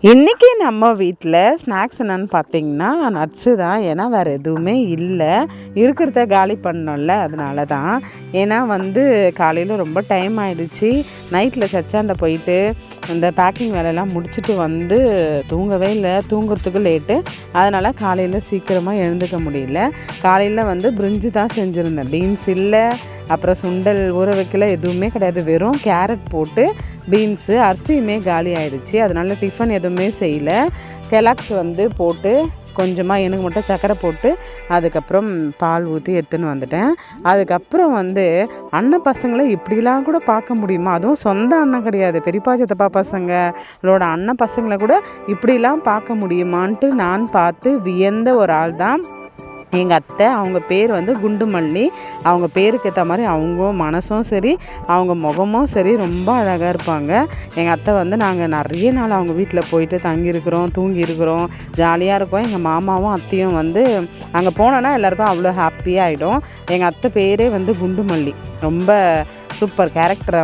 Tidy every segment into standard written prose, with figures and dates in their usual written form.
இன்றைக்கி நம்ம வீட்டில் ஸ்நாக்ஸ் என்னென்னு பார்த்தீங்கன்னா நட்ஸு தான். ஏன்னா வேறு எதுவுமே இல்லை, இருக்கிறத காலி பண்ணோம்ல, அதனால தான். ஏன்னா காலையில் ரொம்ப டைம் ஆகிடுச்சு. நைட்டில் சச்சாண்ட போயிட்டு இந்த பேக்கிங் வேலையெல்லாம் முடிச்சுட்டு தூங்கவே இல்லை, தூங்குறதுக்கு லேட்டு. அதனால் காலையில் சீக்கிரமாக எழுந்துக்க முடியல. காலையில் பிரிஞ்சு தான் செஞ்சுருந்தேன். பீன்ஸ் இல்லை, அப்புறம் சுண்டல் ஊற வைக்கல, எதுவுமே கிடையாது. வெறும் கேரட் போட்டு பீன்ஸு, அரிசியுமே காலி ஆகிடுச்சு. அதனால் டிஃபன் எதுவுமே செய்யலை. கெலாக்ஸ் போட்டு கொஞ்சமாக எனக்கு மட்டும் சர்க்கரை போட்டு அதுக்கப்புறம் பால் ஊற்றி எடுத்துன்னு வந்துட்டேன். அதுக்கப்புறம் அண்ணன் பசங்களை இப்படிலாம் கூட பார்க்க முடியுமா? அதுவும் சொந்த அண்ணன் கிடையாது, பெரியப்பா சித்தப்பா பசங்களோட அண்ணன் பசங்களை கூட இப்படிலாம் பார்க்க முடியுமான்ட்டு நான் பார்த்து வியந்த ஒரு ஆள் தான் எங்கள் அத்தை. அவங்க பேர் குண்டுமல்லி. அவங்க பேருக்கு ஏற்ற மாதிரி அவங்க மனசும் சரி, அவங்க முகமும் சரி ரொம்ப அழகாக இருப்பாங்க. எங்கள் அத்தை நாங்கள் நிறைய நாள் அவங்க வீட்டில் போயிட்டு தங்கியிருக்கிறோம், தூங்கியிருக்கிறோம், ஜாலியாக இருக்கோம். எங்கள் மாமாவும் அத்தையும் அங்கே போனோன்னா எல்லாேருக்கும் அவ்வளோ ஹாப்பியாக ஆகிடும். எங்கள் அத்தை பேரே குண்டுமல்லி. ரொம்ப சூப்பர் கேரக்டர்.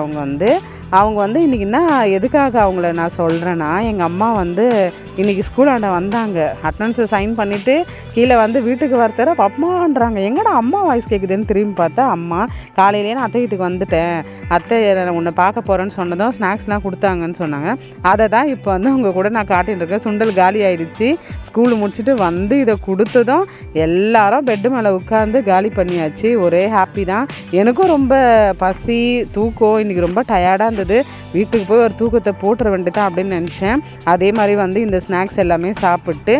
அவங்க இன்றைக்கி என்ன எதுக்காக அவங்கள நான் சொல்கிறேன்னா, எங்கள் அம்மா இன்றைக்கி ஸ்கூலாண்ட வந்தாங்க. அட்டனன்ஸை சைன் பண்ணிவிட்டு கீழே வீட்டுக்கு வரத்தர அம்மான்றாங்க. எங்கடா அம்மா வாய்ஸ் கேட்குதுன்னு திரும்பி பார்த்தா அம்மா. காலையிலேயே நான் அத்தை வீட்டுக்கு வந்துட்டேன், அத்தை உன்னை பார்க்க போகிறேன்னு சொன்னதும் ஸ்நாக்ஸ்லாம் கொடுத்தாங்கன்னு சொன்னாங்க. அதை தான் இப்போ அவங்க கூட நான் காட்டின்னு இருக்கேன். சுண்டல் காலி ஆகிடுச்சு. ஸ்கூலு முடிச்சுட்டு இதை கொடுத்ததும் எல்லாரும் பெட்டு மேலே உட்காந்து காலி பண்ணியாச்சு. ஒரே ஹாப்பி தான். எனக்கும் ரொம்ப பசி, தூக்கம், இன்றைக்கி ரொம்ப டயர்டாக இருந்தது. வீட்டுக்கு போய் ஒரு தூக்கத்தை போட்டுற வேண்டியதான் அப்படின்னு நினச்சேன். அதே மாதிரி இந்த ஸ்நாக்ஸ் எல்லாமே சாப்பிட்டு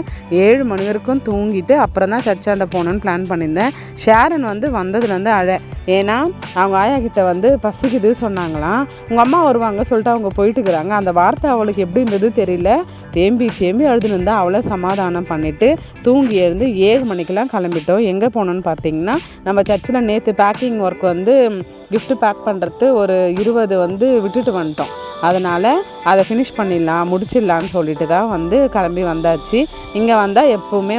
7 மணி வரைக்கும் தூங்கிட்டு அப்புறம் தான் சச்சாண்ட போகணுன்னு பிளான் பண்ணியிருந்தேன். ஷேரன் வந்ததுலேருந்து ஏன்னா அவங்க ஆயா கிட்ட பசிக்குது சொன்னாங்களாம். உங்கள் அம்மா வருவாங்க சொல்லிட்டு அவங்க போயிட்டுக்கிறாங்க. அந்த வார்த்தை அவளுக்கு எப்படி இருந்தது தெரியல, தேம்பி அழுதுன்னு இருந்தால் அவளை சமாதானம் பண்ணிவிட்டு தூங்கி எழுந்து 7 மணிக்கெலாம் கிளம்பிட்டோம். எங்கே போனோன்னு பார்த்தீங்கன்னா, நம்ம சர்ச்சில் நேற்று பேக்கிங் ஒர்க் கிஃப்ட்டு பேக் பண்ணுறது ஒரு 20 விட்டுட்டு வந்துட்டோம். அதனால் அதை ஃபினிஷ் பண்ணிடலாம், முடிச்சிடலான்னு சொல்லிட்டு தான் கிளம்பி வந்தாச்சு. இங்கே வந்தால் எப்போவுமே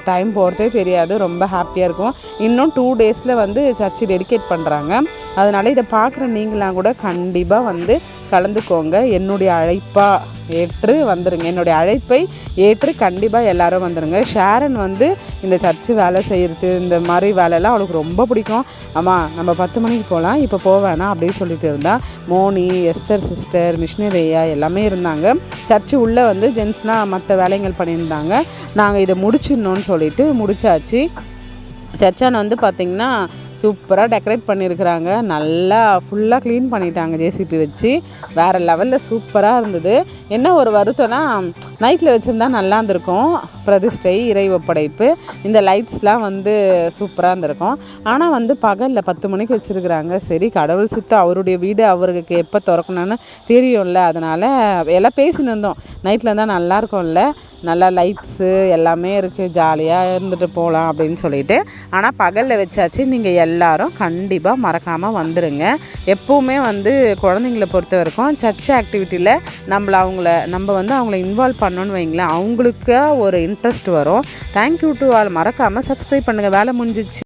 டைம் போகிறதே தெரியாது, ரொம்ப ஹாப்பியாக இருக்கும். இன்னும் 2 டேஸில் சர்ச்சு டெடிகேட் பண்ணுறாங்க. அதனால் இதை பார்க்குற நீங்களாம் கூட கண்டிப்பாக கலந்துக்கோங்க. என்னுடைய அழைப்பாக ஏற்று வந்துடுங்க. என்னுடைய அழைப்பை ஏற்று கண்டிப்பாக எல்லோரும் வந்துடுங்க. ஷேரன் இந்த சர்ச்சு வேலை செய்கிறது, இந்த மாதிரி வேலையெல்லாம் அவளுக்கு ரொம்ப பிடிக்கும். அம்மா நம்ம 10 மணிக்கு போகலாம், இப்போ போவேணா அப்படின்னு சொல்லிட்டு இருந்தால். மோனி, எஸ்தர் சிஸ்டர், மிஷினரி ஐயா எல்லாமே இருந்தாங்க. சர்ச்சு உள்ளே ஜென்ஸ்னால் மற்ற வேலைகள் பண்ணியிருந்தாங்க. நாங்கள் இதை முடிச்சிடணும்னு சொல்லிட்டு முடிச்சாச்சு. சர்ச்சான் பார்த்திங்கன்னா சூப்பராக டெக்கரேட் பண்ணியிருக்கிறாங்க. நல்லா ஃபுல்லாக க்ளீன் பண்ணிட்டாங்க ஜேசிபி வச்சு. வேறு லெவலில் சூப்பராக இருந்தது. என்ன ஒரு வருத்தம்னா, நைட்டில் வச்சுருந்தா நல்லா இருந்திருக்கும். பிரதிஷ்டை, இறை ஒப்படைப்பு, இந்த லைட்ஸ்லாம் சூப்பராக இருந்திருக்கும். ஆனால் பகலில் 10 மணிக்கு வச்சுருக்குறாங்க. சரி, கடவுள் சித்தம், அவருடைய வீடு அவருக்கு எப்போ திறக்கணும்னு தெரியும்ல. அதனால் எல்லாம் பேசின்னு இருந்தோம். நைட்டில் இருந்தால் நல்லாயிருக்கும்ல, நல்லா லைட்ஸு எல்லாமே இருக்குது, ஜாலியாக இருந்துட்டு போகலாம் அப்படின்னு சொல்லிட்டு. ஆனால் பகலில் வச்சாச்சு. நீங்கள் எல்லோரும் கண்டிப்பாக மறக்காமல் வந்துடுங்க. எப்போவுமே குழந்தைங்கள பொறுத்த வரைக்கும் சர்ச் ஆக்டிவிட்டியில் நம்ம அவங்கள இன்வால்வ் பண்ணணுன்னு வைங்களேன், அவங்களுக்கு ஒரு இன்ட்ரெஸ்ட் வரும். Thank you to all. மறக்காமல் சப்ஸ்கிரைப் பண்ணுங்கள். வேலை முடிஞ்சிச்சு.